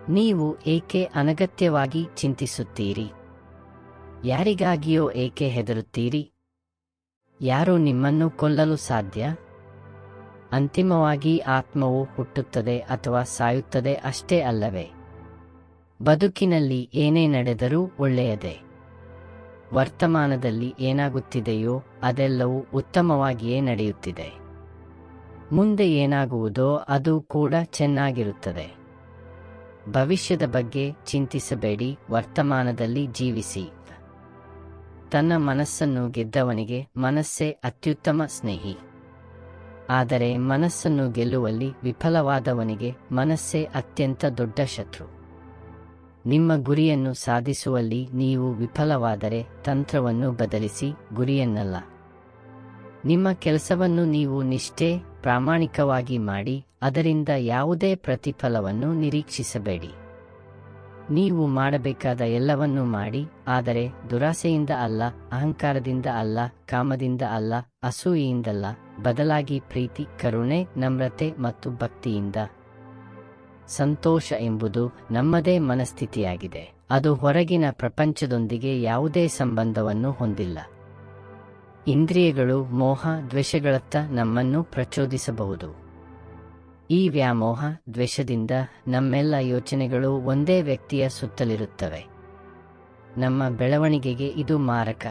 ನೀವು ಏಕೆ ಅನಗತ್ಯವಾಗಿ ಚಿಂತಿಸುತ್ತೀರಿ? ಯಾರಿಗಾಗಿಯೋ ಏಕೆ ಹೆದರುತ್ತೀರಿ? ಯಾರು ನಿಮ್ಮನ್ನು ಕೊಲ್ಲಲು ಸಾಧ್ಯ? ಅಂತಿಮವಾಗಿ ಆತ್ಮವು ಹುಟ್ಟುತ್ತದೆ ಅಥವಾ ಸಾಯುತ್ತದೆ ಅಷ್ಟೇ ಅಲ್ಲವೇ? ಬದುಕಿನಲ್ಲಿ ಏನೇ ನಡೆದರೂ ಒಳ್ಳೆಯದೇ. ವರ್ತಮಾನದಲ್ಲಿ ಏನಾಗುತ್ತಿದೆಯೋ ಅದೆಲ್ಲವೂ ಉತ್ತಮವಾಗಿಯೇ ನಡೆಯುತ್ತಿದೆ. ಮುಂದೆ ಏನಾಗುವುದೋ ಅದು ಕೂಡ ಚೆನ್ನಾಗಿರುತ್ತದೆ. ಭವಿಷ್ಯದ ಬಗ್ಗೆ ಚಿಂತಿಸಬೇಡಿ, ವರ್ತಮಾನದಲ್ಲಿ ಜೀವಿಸಿ. ತನ್ನ ಮನಸ್ಸನ್ನು ಗೆದ್ದವನಿಗೆ ಮನಸ್ಸೇ ಅತ್ಯುತ್ತಮ ಸ್ನೇಹಿ. ಆದರೆ ಮನಸ್ಸನ್ನು ಗೆಲ್ಲುವಲ್ಲಿ ವಿಫಲವಾದವನಿಗೆ ಮನಸ್ಸೇ ಅತ್ಯಂತ ದೊಡ್ಡ ಶತ್ರು. ನಿಮ್ಮ ಗುರಿಯನ್ನು ಸಾಧಿಸುವಲ್ಲಿ ನೀವು ವಿಫಲವಾದರೆ ತಂತ್ರವನ್ನು ಬದಲಿಸಿ, ಗುರಿಯನ್ನಲ್ಲ. ನಿಮ್ಮ ಕೆಲಸವನ್ನು ನೀವು ನಿಷ್ಠೆ, ಪ್ರಾಮಾಣಿಕವಾಗಿ ಮಾಡಿ, ಅದರಿಂದ ಯಾವುದೇ ಪ್ರತಿಫಲವನ್ನು ನಿರೀಕ್ಷಿಸಬೇಡಿ. ನೀವು ಮಾಡಬೇಕಾದ ಎಲ್ಲವನ್ನೂ ಮಾಡಿ, ಆದರೆ ದುರಾಸೆಯಿಂದ ಅಲ್ಲ, ಅಹಂಕಾರದಿಂದ ಅಲ್ಲ, ಕಾಮದಿಂದ ಅಲ್ಲ, ಅಸೂಯೆಯಿಂದಲ್ಲ, ಬದಲಾಗಿ ಪ್ರೀತಿ, ಕರುಣೆ, ನಮ್ರತೆ ಮತ್ತು ಭಕ್ತಿಯಿಂದ. ಸಂತೋಷ ಎಂಬುದು ನಮ್ಮದೇ ಮನಸ್ಥಿತಿಯಾಗಿದೆ. ಅದು ಹೊರಗಿನ ಪ್ರಪಂಚದೊಂದಿಗೆ ಯಾವುದೇ ಸಂಬಂಧವನ್ನು ಹೊಂದಿಲ್ಲ. ಇಂದ್ರಿಯಗಳು ಮೋಹ, ದ್ವೇಷಗಳತ್ತ ನಮ್ಮನ್ನು ಪ್ರಚೋದಿಸಬಹುದು. ಈ ವ್ಯಾಮೋಹ, ದ್ವೇಷದಿಂದ ನಮ್ಮೆಲ್ಲ ಯೋಚನೆಗಳು ಒಂದೇ ವ್ಯಕ್ತಿಯ ಸುತ್ತಲಿರುತ್ತವೆ. ನಮ್ಮ ಬೆಳವಣಿಗೆಗೆ ಇದು ಮಾರಕ.